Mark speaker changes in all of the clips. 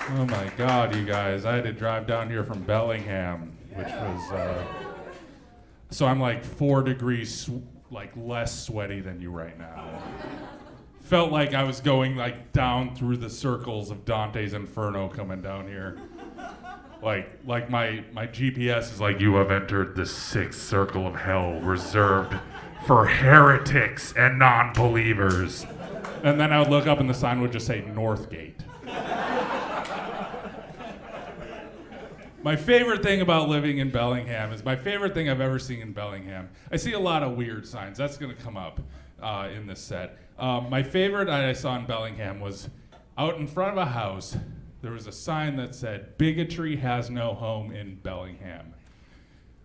Speaker 1: Oh my God, you guys. I had to drive down here from Bellingham, which was, so I'm like 4 degrees, less sweaty than you right now. Felt like I was going down through the circles of Dante's Inferno coming down here. Like my GPS is like, you have entered the 6th circle of hell reserved for heretics and non-believers. And then I would look up and the sign would just say Northgate. My favorite thing about living in Bellingham is my favorite thing I've ever seen in Bellingham. I see a lot of weird signs. That's going to come up in this set. My favorite I saw in Bellingham was out in front of a house. There was a sign that said, "Bigotry has no home in Bellingham,"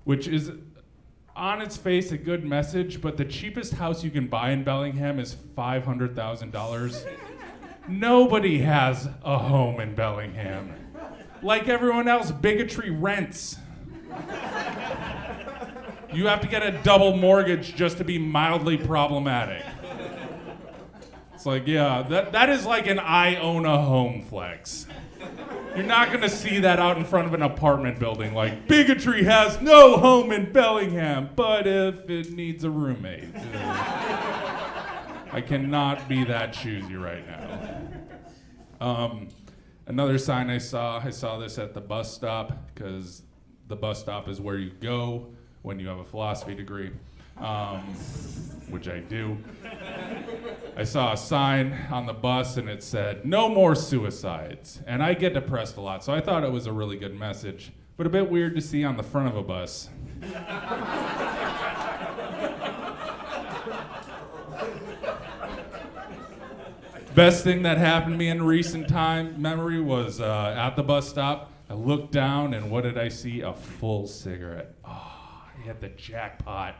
Speaker 1: which is on its face a good message, but the cheapest house you can buy in Bellingham is $500,000. Nobody has a home in Bellingham. Like everyone else, bigotry rents. You have to get a double mortgage just to be mildly problematic. It's like, yeah, that is like an I own a home flex. You're not gonna see that out in front of an apartment building, like, bigotry has no home in Bellingham, but if it needs a roommate. I cannot be that choosy right now. Another sign I saw this at the bus stop, because the bus stop is where you go when you have a philosophy degree, which I do. I saw a sign on the bus and it said, "No more suicides." And I get depressed a lot, so I thought it was a really good message, but a bit weird to see on the front of a bus. Best thing that happened to me in recent memory was at the bus stop. I looked down and what did I see? A full cigarette. Oh, I hit the jackpot.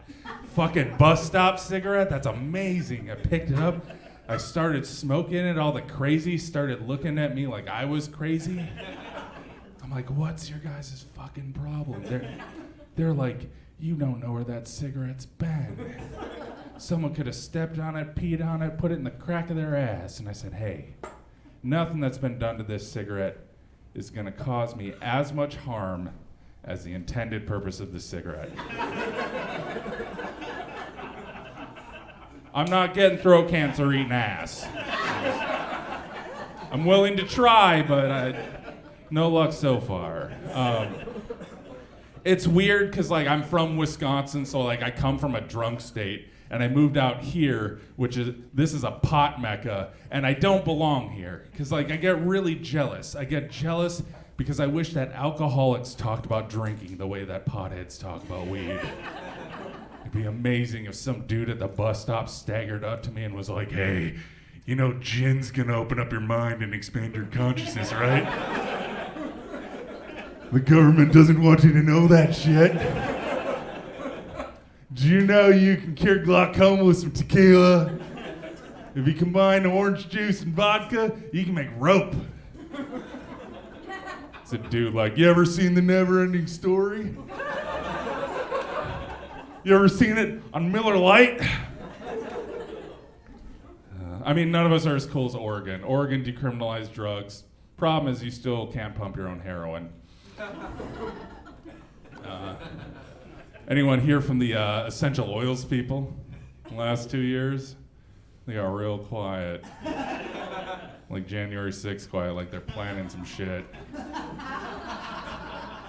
Speaker 1: Fucking bus stop cigarette? That's amazing. I picked it up. I started smoking it. All the crazies started looking at me like I was crazy. I'm like, what's your guys' fucking problem? They're like, you don't know where that cigarette's been. Someone could have stepped on it, peed on it, put it in the crack of their ass. And I said, hey, nothing that's been done to this cigarette is gonna cause me as much harm as the intended purpose of the cigarette. I'm not getting throat cancer eating ass. I'm willing to try, but no luck so far. It's weird because I'm from Wisconsin, so I come from a drunk state. And I moved out here, this is a pot mecca, and I don't belong here. Because I get really jealous. I get jealous because I wish that alcoholics talked about drinking the way that potheads talk about weed. It'd be amazing if some dude at the bus stop staggered up to me and was like, hey, you know gin's gonna open up your mind and expand your consciousness, right? The government doesn't want you to know that shit. Do you know you can cure glaucoma with some tequila? If you combine orange juice and vodka, you can make rope. It's a dude you ever seen The Never-Ending Story? You ever seen it on Miller Lite? None of us are as cool as Oregon. Oregon decriminalized drugs. Problem is you still can't pump your own heroin. Anyone here from the essential oils people the last 2 years? They got real quiet. January 6th quiet, they're planning some shit.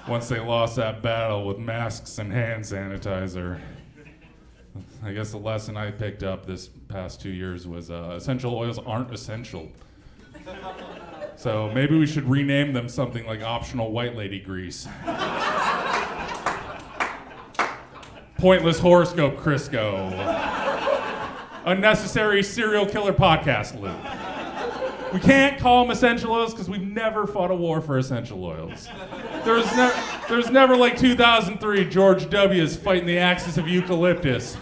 Speaker 1: Once they lost that battle with masks and hand sanitizer. I guess the lesson I picked up this past 2 years was essential oils aren't essential. So maybe we should rename them something like optional white lady grease. Pointless horoscope Crisco. Unnecessary serial killer podcast loop. We can't call them essential oils because we've never fought a war for essential oils. There's never 2003 George W. is fighting the axis of eucalyptus.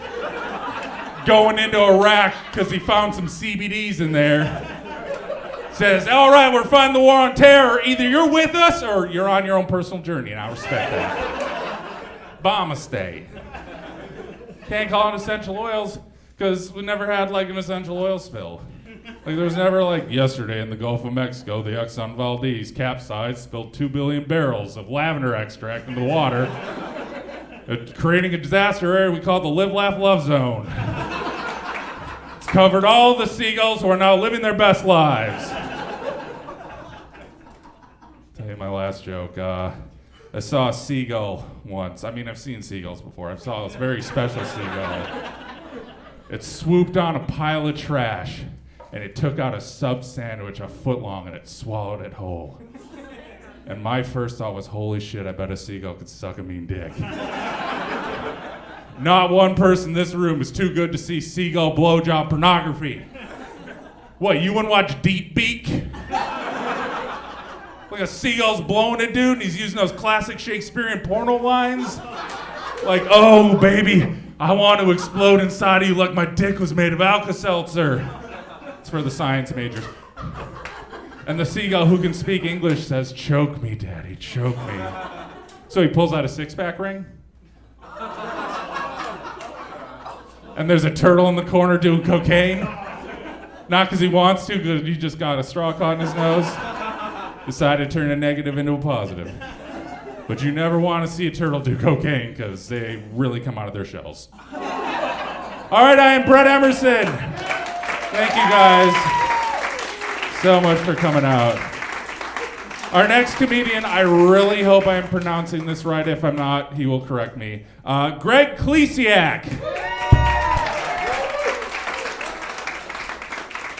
Speaker 1: Going into Iraq because he found some CBDs in there. Says, all right, we're fighting the war on terror. Either you're with us or you're on your own personal journey, and I respect that. Bomb-a-stay. Can't call it essential oils because we never had an essential oil spill. Like, there was never like yesterday in the Gulf of Mexico, the Exxon Valdez capsized, spilled 2 billion barrels of lavender extract into the water, creating a disaster area we call the Live, Laugh, Love Zone. It's covered all the seagulls who are now living their best lives. Tell you my last joke. I saw a seagull once. I mean, I've seen seagulls before. I saw this very special seagull. It swooped on a pile of trash, and it took out a sub sandwich a foot long, and it swallowed it whole. And my first thought was, holy shit, I bet a seagull could suck a mean dick. Not one person in this room is too good to see seagull blowjob pornography. What, you wouldn't watch Deep Beak? Like a seagull's blowing a dude and he's using those classic Shakespearean porno lines? Like, oh, baby, I want to explode inside of you like my dick was made of Alka-Seltzer. It's for the science majors. And the seagull who can speak English says, choke me, daddy, choke me. So he pulls out a six-pack ring. And there's a turtle in the corner doing cocaine. Not because he wants to, because he just got a straw caught in his nose. Decided to turn a negative into a positive. But you never want to see a turtle do cocaine because they really come out of their shells. All right, I am Brett Emerson. Thank you guys so much for coming out. Our next comedian, I really hope I am pronouncing this right. If I'm not, he will correct me. Greg Klesiak.